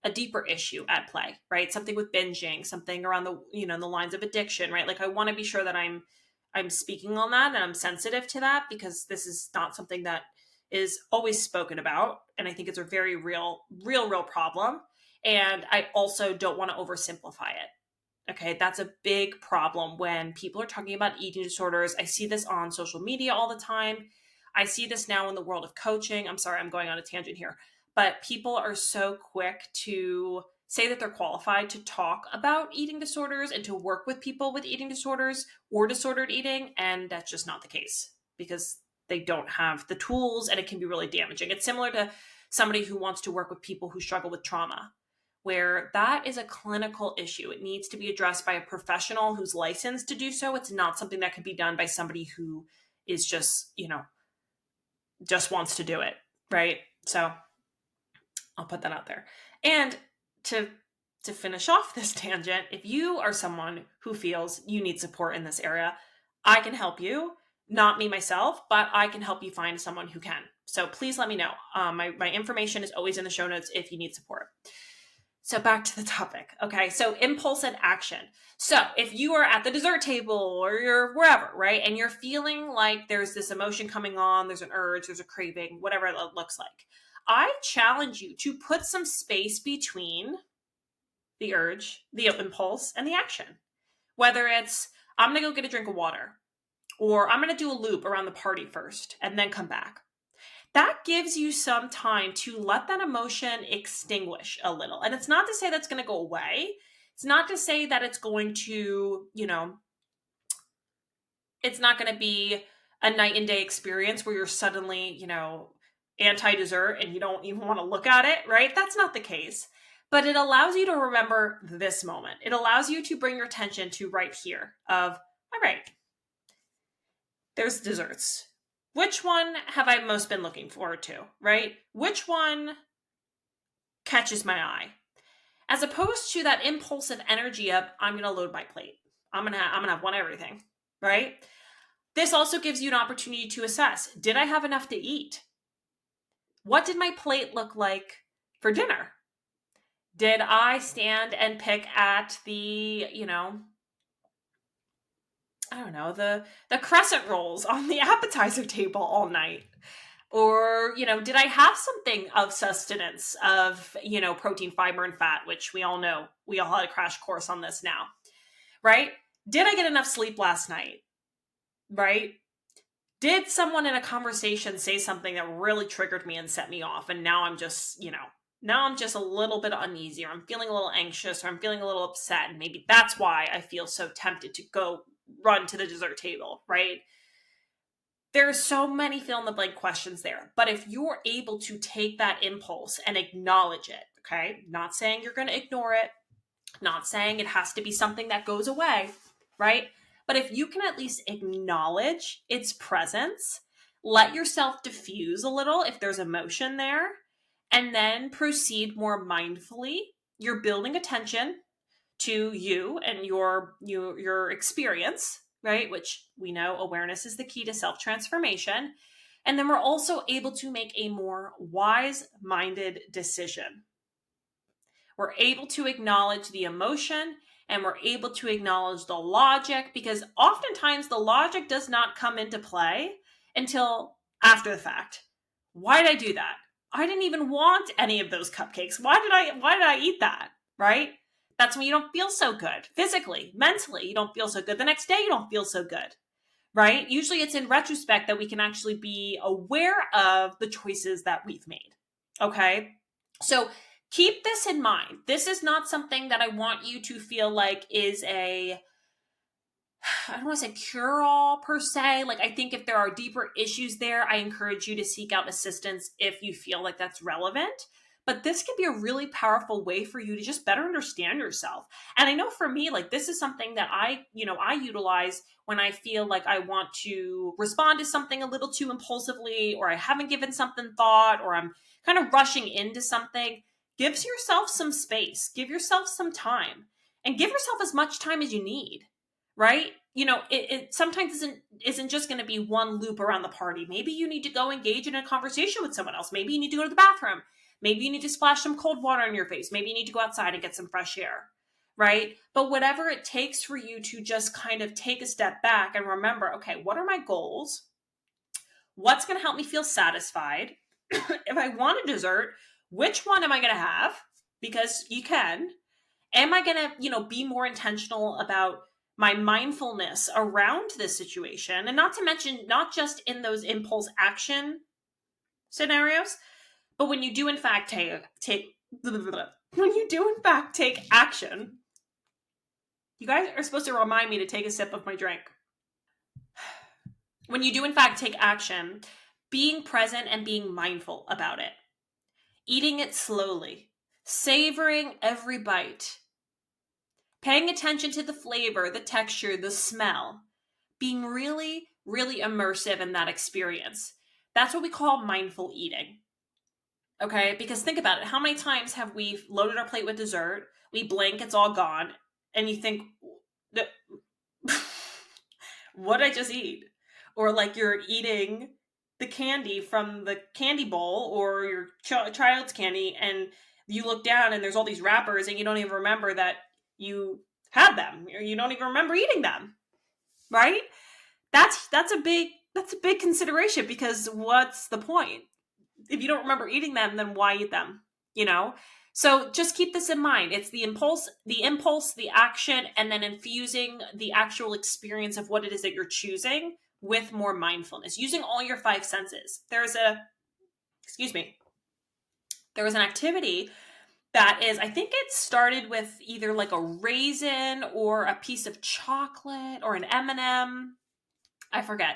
a deeper issue at play, right? Something with binging, something around the, the lines of addiction, right? Like I want to be sure that I'm speaking on that and I'm sensitive to that, because this is not something that is always spoken about. And I think it's a very real problem. And I also don't want to oversimplify it. Okay. That's a big problem when people are talking about eating disorders. I see this on social media all the time. I see this now in the world of coaching. I'm sorry, I'm going on a tangent here. But people are so quick to say that they're qualified to talk about eating disorders and to work with people with eating disorders or disordered eating. And that's just not the case, because they don't have the tools and it can be really damaging. It's similar to somebody who wants to work with people who struggle with trauma, where that is a clinical issue. It needs to be addressed by a professional who's licensed to do so. It's not something that can be done by somebody who is just, just wants to do it. Right. So I'll put that out there. And to finish off this tangent, if you are someone who feels you need support in this area, I can help you. Not me myself, but I can help you find someone who can. So please let me know. My information is always in the show notes if you need support. So back to the topic. Okay. So impulse and action. So if you are at the dessert table or you're wherever, right, and you're feeling like there's this emotion coming on, there's an urge, there's a craving, whatever it looks like, I challenge you to put some space between the urge, the impulse, and the action. Whether it's, I'm going to go get a drink of water, or I'm going to do a loop around the party first and then come back. That gives you some time to let that emotion extinguish a little. And it's not to say that's going to go away. It's not to say that it's going to, it's not going to be a night and day experience where you're suddenly, anti-dessert and you don't even want to look at it, right? That's not the case. But it allows you to remember this moment. It allows you to bring your attention to right here of, all right, there's desserts. Which one have I most been looking forward to, right? Which one catches my eye? As opposed to that impulsive energy of, I'm going to load my plate. I'm going to have one everything, right? This also gives you an opportunity to assess, did I have enough to eat? What did my plate look like for dinner? Did I stand and pick at the, the crescent rolls on the appetizer table all night? Or, did I have something of sustenance of, protein, fiber, and fat, which we all know, we all had a crash course on this now, right? Did I get enough sleep last night? right? Did someone in a conversation say something that really triggered me and set me off? And now I'm just, now I'm just a little bit uneasy, or I'm feeling a little anxious, or I'm feeling a little upset. And maybe that's why I feel so tempted to go run to the dessert table, right? There's so many fill in the blank questions there. But if you're able to take that impulse and acknowledge it, okay, not saying you're going to ignore it, not saying it has to be something that goes away, right? But if you can at least acknowledge its presence, let yourself diffuse a little if there's emotion there, and then proceed more mindfully, you're building attention to you and your experience, right? Which we know awareness is the key to self-transformation. And then we're also able to make a more wise-minded decision. We're able to acknowledge the emotion, and we're able to acknowledge the logic, because oftentimes the logic does not come into play until after the fact. Why did I do that? I didn't even want any of those cupcakes. Why did I eat that? Right? That's when you don't feel so good. Physically, mentally, you don't feel so good. The next day, you don't feel so good. Right? Usually it's in retrospect that we can actually be aware of the choices that we've made. Okay? So keep this in mind. This is not something that I want you to feel like is I don't want to say cure-all per se. Like, I think if there are deeper issues there, I encourage you to seek out assistance if you feel like that's relevant. But this can be a really powerful way for you to just better understand yourself. And I know for me, like, this is something that I utilize when I feel like I want to respond to something a little too impulsively, or I haven't given something thought, or I'm kind of rushing into something. Give yourself some space, give yourself some time, and give yourself as much time as you need. Right? It sometimes isn't just going to be one loop around the party. Maybe you need to go engage in a conversation with someone else. Maybe you need to go to the bathroom. Maybe you need to splash some cold water on your face. Maybe you need to go outside and get some fresh air. Right? But whatever it takes for you to just kind of take a step back and remember, okay, what are my goals? What's going to help me feel satisfied? If I want a dessert, which one am I going to have? Because you can. Am I going to, be more intentional about my mindfulness around this situation? And not to mention, not just in those impulse action scenarios, but when you do in fact take action. You guys are supposed to remind me to take a sip of my drink. When you do in fact take action, being present and being mindful about it, eating it slowly, savoring every bite, paying attention to the flavor, the texture, the smell, being really, really immersive in that experience. That's what we call mindful eating. Okay? Because think about it. How many times have we loaded our plate with dessert, we blink, it's all gone, and you think, what did I just eat? Or like you're eating the candy from the candy bowl, or your child's candy, and you look down and there's all these wrappers and you don't even remember that you had them, or you don't even remember eating them, right? That's a big consideration, because what's the point? If you don't remember eating them, then why eat them? So just keep this in mind. It's the impulse, the action, and then infusing the actual experience of what it is that you're choosing with more mindfulness, using all your five senses. There was an activity that is, I think it started with either like a raisin or a piece of chocolate or an M&M. I forget.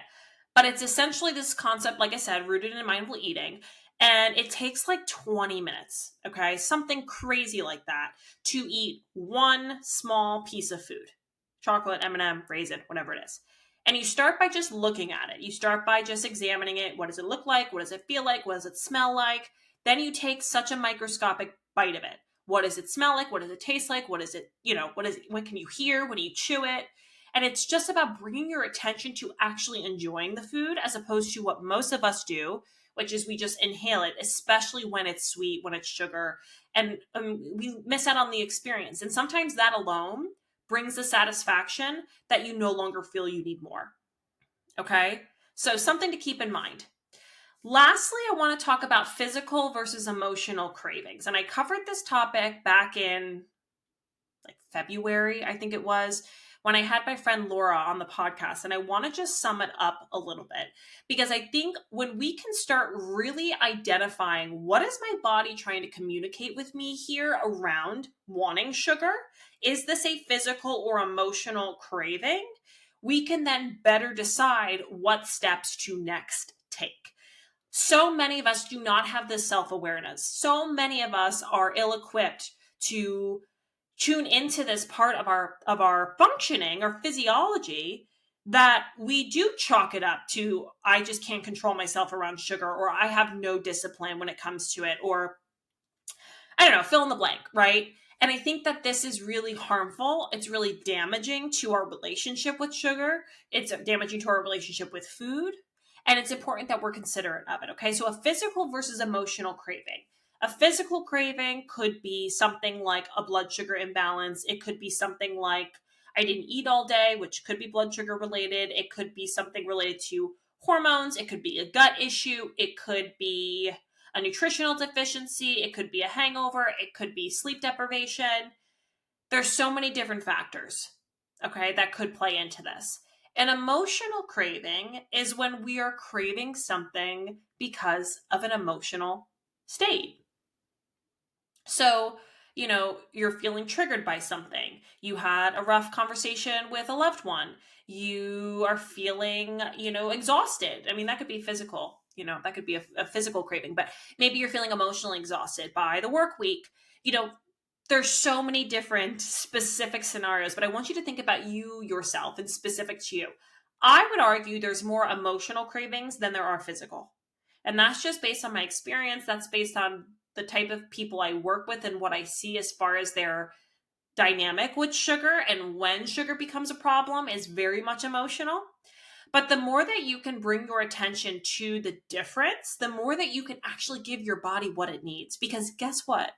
But it's essentially this concept, like I said, rooted in mindful eating. And it takes like 20 minutes, okay? Something crazy like that, to eat one small piece of food. Chocolate, M&M, raisin, whatever it is. And you start by just looking at it. You start by just examining it. What does it look like? What does it feel like? What does it smell like? Then you take such a microscopic bite of it. What does it smell like? What does it taste like? What is it, what can you hear when you chew it? And it's just about bringing your attention to actually enjoying the food, as opposed to what most of us do, which is we just inhale it, especially when it's sweet, when it's sugar, and we miss out on the experience. And sometimes that alone brings the satisfaction that you no longer feel you need more. Okay? So something to keep in mind. Lastly, I want to talk about physical versus emotional cravings. And I covered this topic back in like February, I think it was, when I had my friend Laura on the podcast, and I want to just sum it up a little bit, because I think when we can start really identifying what is my body trying to communicate with me here around wanting sugar, is this a physical or emotional craving? We can then better decide what steps to next take. So many of us do not have this self-awareness. So many of us are ill-equipped to tune into this part of our functioning, our physiology, that we do chalk it up to, I just can't control myself around sugar, or I have no discipline when it comes to it, or I don't know, fill in the blank, right? And I think that this is really harmful. It's really damaging to our relationship with sugar. It's damaging to our relationship with food. And it's important that we're considerate of it, okay? So a physical versus emotional craving. A physical craving could be something like a blood sugar imbalance. It could be something like I didn't eat all day, which could be blood sugar related. It could be something related to hormones. It could be a gut issue. It could be a nutritional deficiency. It could be a hangover. It could be sleep deprivation. There's so many different factors, okay, that could play into this. An emotional craving is when we are craving something because of an emotional state. So, you're feeling triggered by something. You had a rough conversation with a loved one. You are feeling, exhausted. I mean, that could be physical, that could be a physical craving, but maybe you're feeling emotionally exhausted by the work week. There's so many different specific scenarios, but I want you to think about you yourself and specific to you. I would argue there's more emotional cravings than there are physical. And that's just based on my experience. That's based on the type of people I work with and what I see as far as their dynamic with sugar, and when sugar becomes a problem is very much emotional. But the more that you can bring your attention to the difference, the more that you can actually give your body what it needs. Because guess what?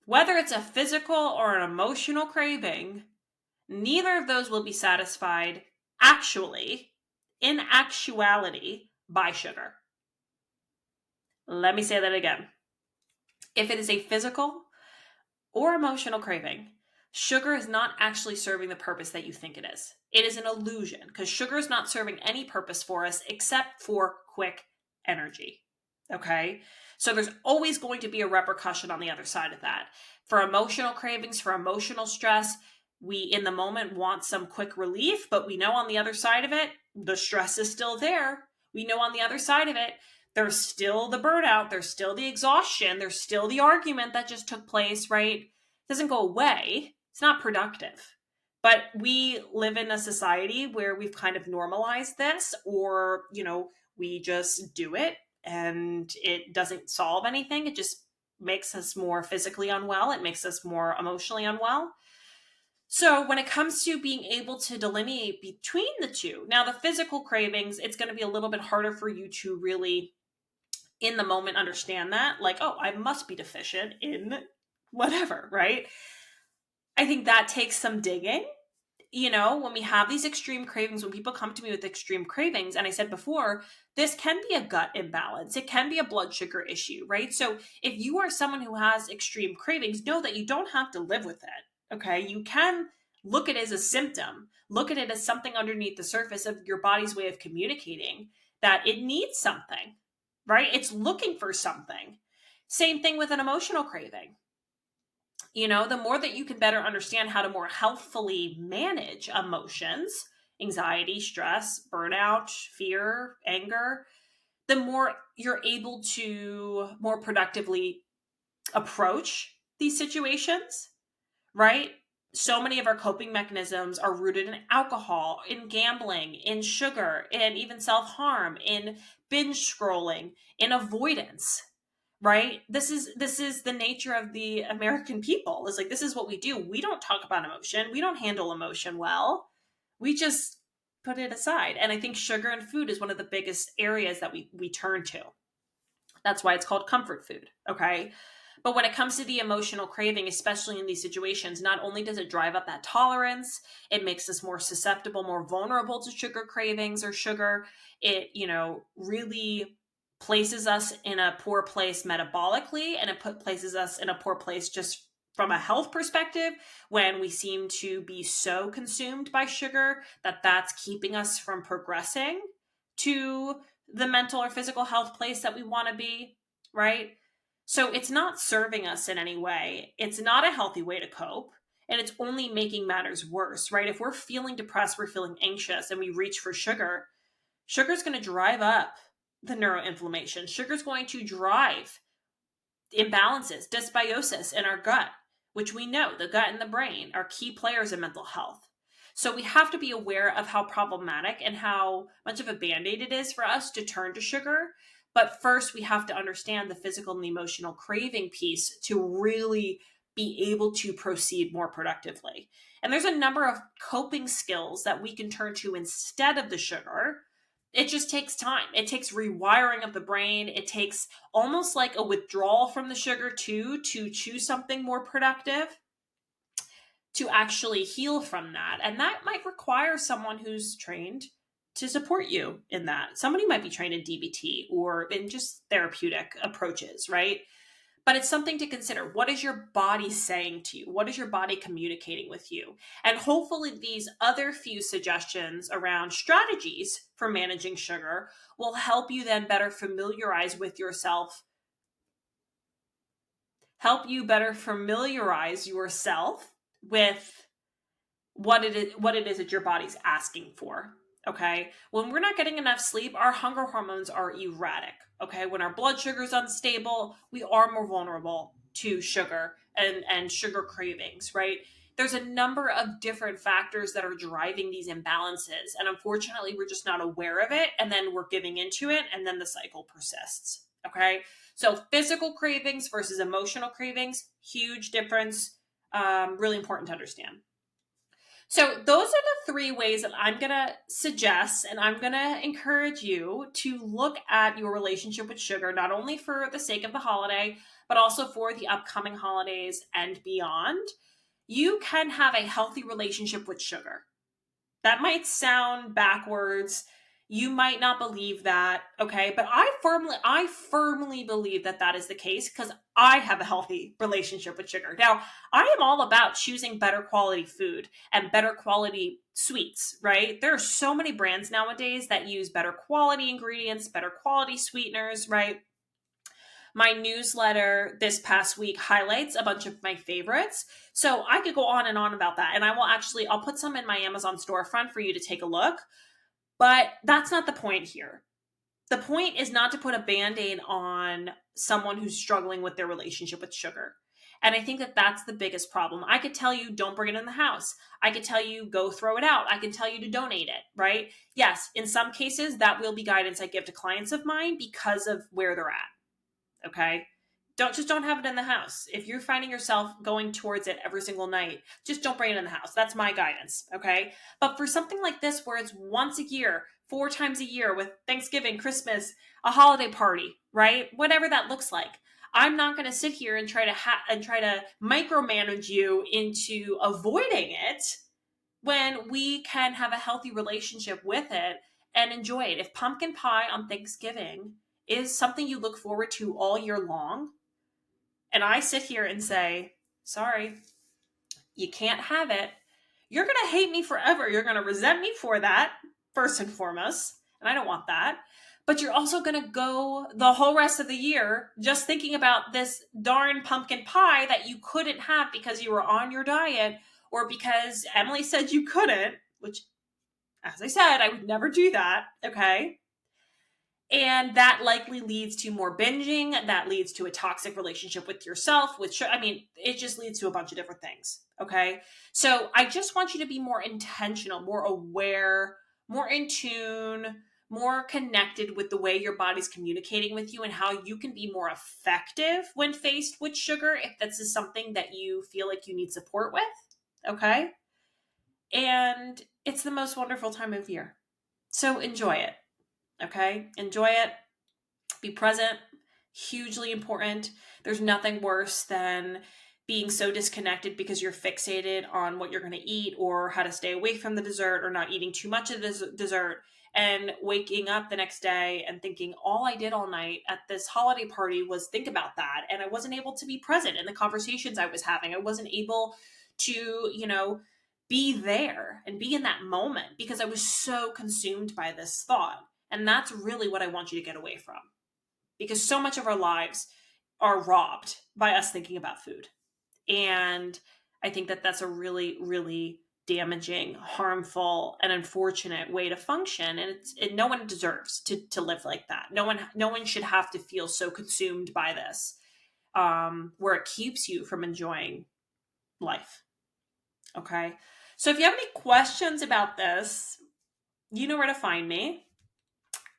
Whether it's a physical or an emotional craving, neither of those will be satisfied in actuality, by sugar. Let me say that again. If it is a physical or emotional craving, sugar is not actually serving the purpose that you think it is. It is an illusion, because sugar is not serving any purpose for us except for quick energy. Okay? So there's always going to be a repercussion on the other side of that. For emotional cravings, for emotional stress, we in the moment want some quick relief, but we know on the other side of it, the stress is still there. We know on the other side of it, there's still the burnout, there's still the exhaustion, there's still the argument that just took place, right? It doesn't go away. It's not productive. But we live in a society where we've kind of normalized this, or, we just do it and it doesn't solve anything. It just makes us more physically unwell. It makes us more emotionally unwell. So when it comes to being able to delineate between the two, now the physical cravings, it's going to be a little bit harder for you to really in the moment understand that, like, oh, I must be deficient in whatever, right? I think that takes some digging. When we have these extreme cravings, when people come to me with extreme cravings, and I said before, this can be a gut imbalance. It can be a blood sugar issue, right? So if you are someone who has extreme cravings, know that you don't have to live with it, okay? You can look at it as a symptom. Look at it as something underneath the surface of your body's way of communicating that it needs something, right? It's looking for something. Same thing with an emotional craving. The more that you can better understand how to more healthfully manage emotions, anxiety, stress, burnout, fear, anger, the more you're able to more productively approach these situations, right? So many of our coping mechanisms are rooted in alcohol, in gambling, in sugar, and even self-harm, in binge scrolling, in avoidance. Right? This is the nature of the American people. It's like, this is what we do. We don't talk about emotion. We don't handle emotion well. We just put it aside. And I think sugar and food is one of the biggest areas that we turn to. That's why it's called comfort food. Okay. But when it comes to the emotional craving, especially in these situations, not only does it drive up that tolerance, it makes us more susceptible, more vulnerable to sugar cravings or sugar. It, really places us in a poor place metabolically, and it places us in a poor place just from a health perspective, when we seem to be so consumed by sugar that that's keeping us from progressing to the mental or physical health place that we want to be, right? So it's not serving us in any way. It's not a healthy way to cope. And it's only making matters worse, right? If we're feeling depressed, we're feeling anxious, and we reach for sugar, sugar's going to drive up the neuroinflammation. Sugar's going to drive imbalances, dysbiosis in our gut, which we know the gut and the brain are key players in mental health. So we have to be aware of how problematic and how much of a band-aid it is for us to turn to sugar. But first, we have to understand the physical and the emotional craving piece to really be able to proceed more productively. And there's a number of coping skills that we can turn to instead of the sugar. It just takes time. It takes rewiring of the brain. It takes almost like a withdrawal from the sugar too, to choose something more productive, to actually heal from that. And that might require someone who's trained to support you in that. Somebody might be trained in DBT or in just therapeutic approaches, right? But it's something to consider. What is your body saying to you? What is your body communicating with you? And hopefully these other few suggestions around strategies for managing sugar will help you then better familiarize with yourself, with what it is that your body's asking for. Okay. When we're not getting enough sleep, our hunger hormones are erratic. Okay. When our blood sugar is unstable, we are more vulnerable to sugar and sugar cravings, right? There's a number of different factors that are driving these imbalances. And unfortunately, we're just not aware of it. And then we're giving into it. And then the cycle persists. Okay. So physical cravings versus emotional cravings, huge difference. Really important to understand. So those are the three ways that I'm going to suggest, and I'm going to encourage you to look at your relationship with sugar, not only for the sake of the holiday, but also for the upcoming holidays and beyond. You can have a healthy relationship with sugar. That might sound backwards. You might not believe that, okay? But I firmly believe that that is the case because I have a healthy relationship with sugar. Now, I am all about choosing better quality food and better quality sweets, right? There are so many brands nowadays that use better quality ingredients, better quality sweeteners, right? My newsletter this past week highlights a bunch of my favorites. So I could go on and on about that. And I'll put some in my Amazon storefront for you to take a look. But that's not the point here. The point is not to put a Band-Aid on someone who's struggling with their relationship with sugar. And I think that that's the biggest problem. I could tell you, don't bring it in the house. I could tell you, go throw it out. I can tell you to donate it, right? Yes, in some cases, that will be guidance I give to clients of mine because of where they're at, okay? Don't have it in the house. If you're finding yourself going towards it every single night, just don't bring it in the house. That's my guidance, okay? But for something like this, where it's once a year, 4 times a year with Thanksgiving, Christmas, a holiday party, right? Whatever that looks like. I'm not going to sit here and try to micromanage you into avoiding it when we can have a healthy relationship with it and enjoy it. If pumpkin pie on Thanksgiving is something you look forward to all year long, and I sit here and say, sorry, you can't have it, you're going to hate me forever. You're going to resent me for that, first and foremost. And I don't want that. But you're also going to go the whole rest of the year just thinking about this darn pumpkin pie that you couldn't have because you were on your diet or because Emily said you couldn't, which, as I said, I would never do that, okay? And that likely leads to more binging. That leads to a toxic relationship with yourself, it just leads to a bunch of different things. Okay. So I just want you to be more intentional, more aware, more in tune, more connected with the way your body's communicating with you and how you can be more effective when faced with sugar, if this is something that you feel like you need support with. Okay. And it's the most wonderful time of year. So enjoy it. Okay. Enjoy it. Be present. Hugely important. There's nothing worse than being so disconnected because you're fixated on what you're going to eat or how to stay away from the dessert or not eating too much of the dessert, and waking up the next day and thinking all I did all night at this holiday party was think about that, and I wasn't able to be present in the conversations I was having. I wasn't able to, be there and be in that moment because I was so consumed by this thought. And that's really what I want you to get away from, because so much of our lives are robbed by us thinking about food. And I think that that's a really, really damaging, harmful, and unfortunate way to function. And no one deserves to live like that. No one should have to feel so consumed by this, where it keeps you from enjoying life. Okay. So if you have any questions about this, you know where to find me.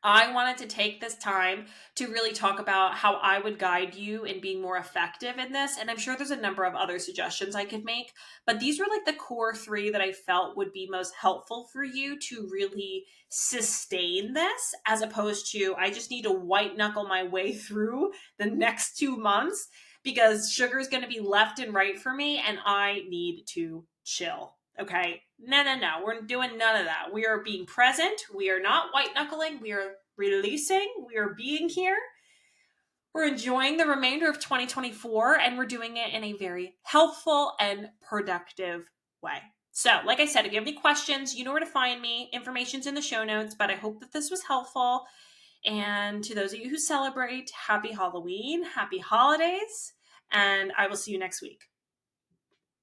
I wanted to take this time to really talk about how I would guide you in being more effective in this. And I'm sure there's a number of other suggestions I could make, but these were like the core 3 that I felt would be most helpful for you to really sustain this, as opposed to I just need to white knuckle my way through the next 2 months because sugar is going to be left and right for me and I need to chill. Okay. No. We're doing none of that. We are being present. We are not white knuckling. We are releasing. We are being here. We're enjoying the remainder of 2024 and we're doing it in a very healthful and productive way. So, like I said, if you have any questions, you know where to find me. Information's in the show notes, but I hope that this was helpful. And to those of you who celebrate, happy Halloween, happy holidays, and I will see you next week.